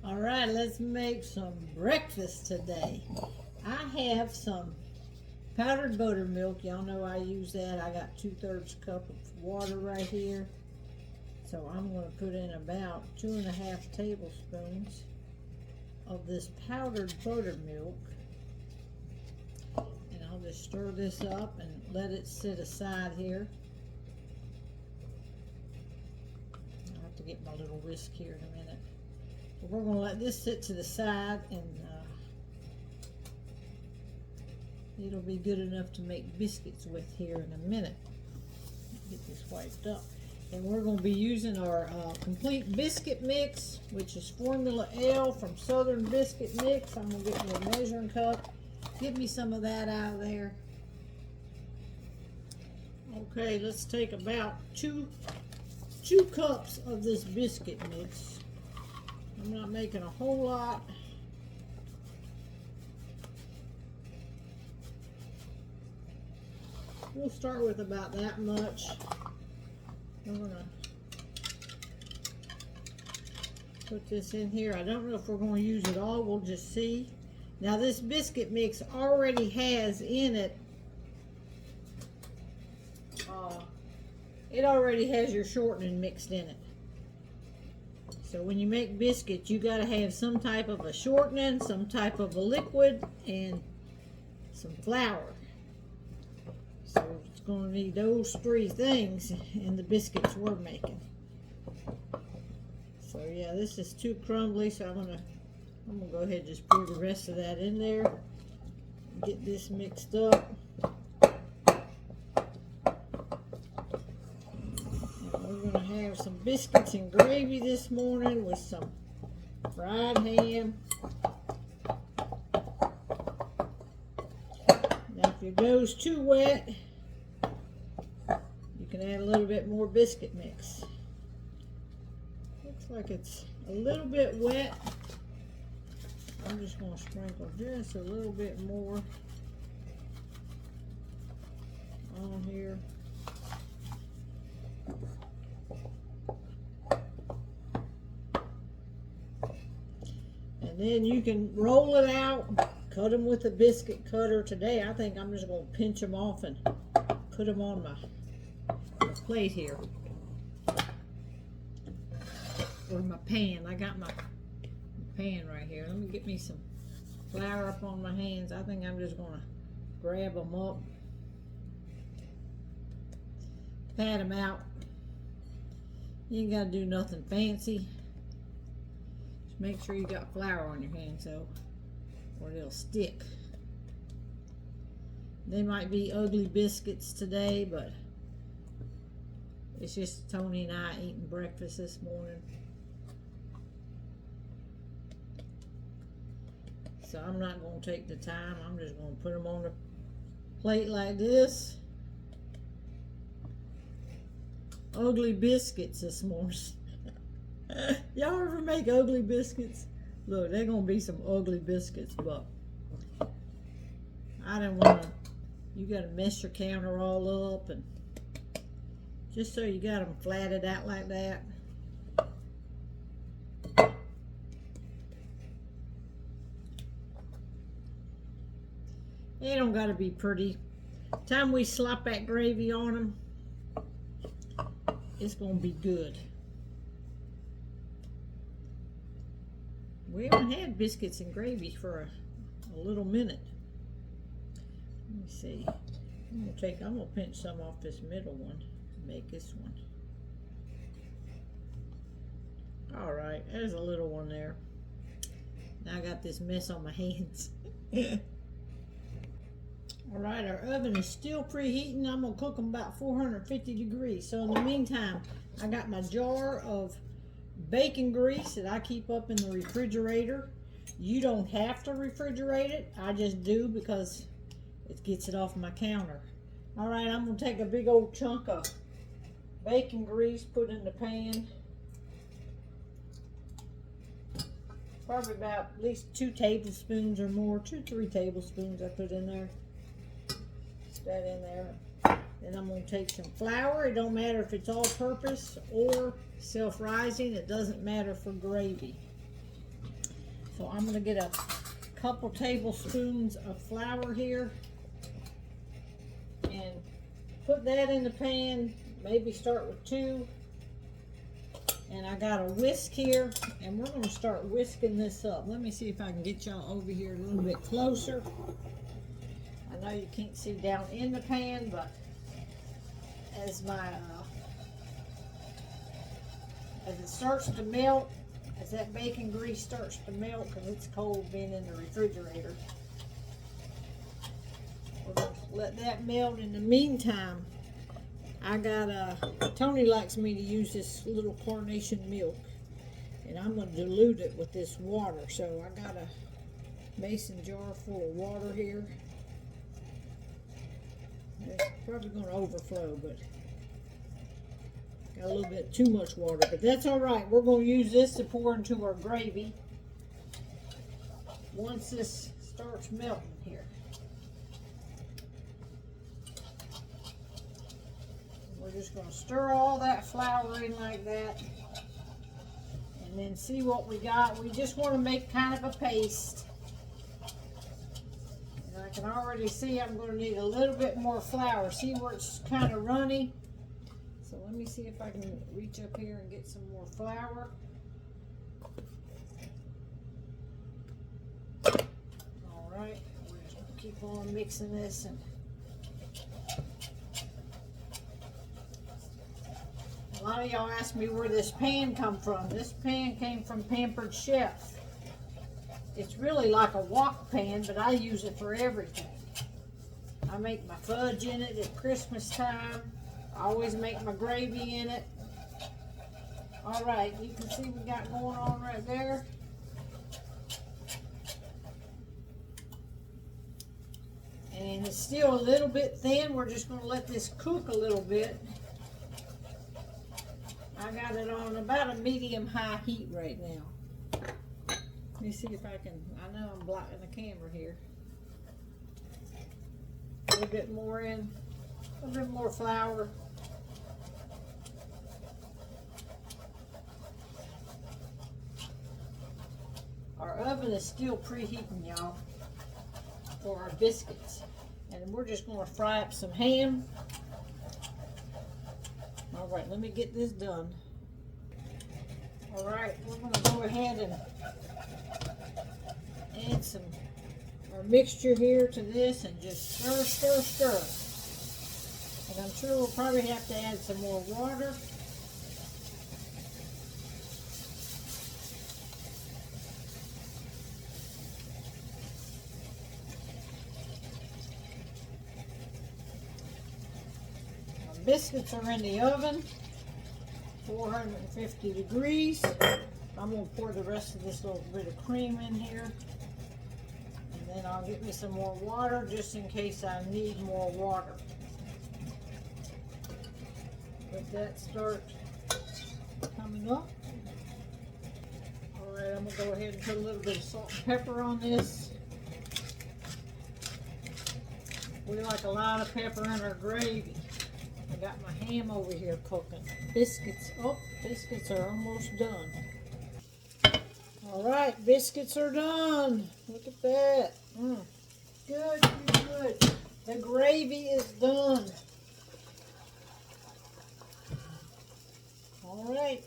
All right, let's make some breakfast today. I have some powdered buttermilk. Y'all know I use that. I got 2/3 cup of water right here. So I'm going to put in about 2.5 tablespoons of this powdered buttermilk. And I'll just stir this up and let it sit aside here. I'll have to get my little whisk here in a minute. So we're going to let this sit to the side, and it'll be good enough to make biscuits with here in a minute. Get this wiped up. And we're going to be using our complete biscuit mix, which is Formula L from Southern Biscuit Mix. I'm going to get me a measuring cup. Get me some of that out of there. Okay, let's take about two cups of this biscuit mix. I'm not making a whole lot. We'll start with about that much. I'm gonna put this in here. I don't know if we're going to use it all. We'll just see. Now this biscuit mix already has in it, it already has your shortening mixed in it. So when you make biscuits, you got to have some type of a shortening, some type of a liquid, and some flour. So it's going to need those three things in the biscuits we're making. So yeah, this is too crumbly, so I'm gonna go ahead and just pour the rest of that in there. Get this mixed up. We're gonna have some biscuits and gravy this morning with some fried ham. Now if it goes too wet, you can add a little bit more biscuit mix. Looks like it's a little bit wet. I'm just going to sprinkle just a little bit more on here. And then you can roll it out, cut them with a biscuit cutter. Today I think I'm just going to pinch them off and put them on my plate here. Or my pan. I got my pan right here. Let me get me some flour up on my hands. I think I'm just going to grab them up, pat them out. You ain't got to do nothing fancy. Just make sure you got flour on your hands, so, or they'll stick. They might be ugly biscuits today, but it's just Tony and I eating breakfast this morning. So I'm not going to take the time. I'm just going to put them on the plate like this. Ugly biscuits this morning. Y'all ever make ugly biscuits? Look, they're going to be some ugly biscuits, but I didn't want to. You got to mess your counter all up, and just so you got them flatted out like that. They don't got to be pretty. Time we slap that gravy on them, it's going to be good. We haven't had biscuits and gravy for a little minute. Let me see. I'm going to pinch some off this middle one to make this one. All right, there's a little one there. Now I got this mess on my hands. All right, our oven is still preheating. I'm gonna cook them about 450 degrees. So in the meantime, I got my jar of bacon grease that I keep up in the refrigerator. You don't have to refrigerate it. I just do because it gets it off my counter. All right, I'm gonna take a big old chunk of bacon grease, put in the pan. Probably about at least 2 tablespoons or more, 2-3 tablespoons I put in there. That in there. Then I'm going to take some flour. It don't matter if it's all-purpose or self-rising. It doesn't matter for gravy. So I'm going to get a couple tablespoons of flour here and put that in the pan. Maybe start with 2. And I got a whisk here, and we're going to start whisking this up. Let me see if I can get y'all over here a little bit closer. I know you can't see down in the pan, but as it starts to melt, as that bacon grease starts to melt, because it's cold being in the refrigerator, we're going to let that melt. In the meantime, I got Tony likes me to use this little carnation milk, and I'm going to dilute it with this water. So I got a mason jar full of water here. It's probably going to overflow, but got a little bit too much water, but that's all right. We're going to use this to pour into our gravy once this starts melting here. We're just going to stir all that flour in like that, and then see what we got. We just want to make kind of a paste. And I can already see I'm going to need a little bit more flour. See where it's kind of runny? So let me see if I can reach up here and get some more flour. All right, we're just going to keep on mixing this. And a lot of y'all ask me where this pan come from. This pan came from Pampered Chef. It's really like a wok pan, but I use it for everything. I make my fudge in it at Christmas time. I always make my gravy in it. All right, you can see we got going on right there. And it's still a little bit thin. We're just going to let this cook a little bit. I got it on about a medium-high heat right now. Let me see if I can, I know I'm blocking the camera here. A little bit more in, a little bit more flour. Our oven is still preheating, y'all, for our biscuits. And we're just going to fry up some ham. All right, let me get this done. All right, we're going to go ahead and add some our mixture here to this and just stir, stir, stir. And I'm sure we'll probably have to add some more water. Our biscuits are in the oven, 450 degrees. I'm going to pour the rest of this little bit of cream in here. And then I'll get me some more water just in case I need more water. Let that start coming up. Alright, I'm going to go ahead and put a little bit of salt and pepper on this. We like a lot of pepper in our gravy. I got my ham over here cooking. Biscuits, oh, biscuits are almost done. Alright, biscuits are done. Look at that. Good, good, good. The gravy is done. Alright,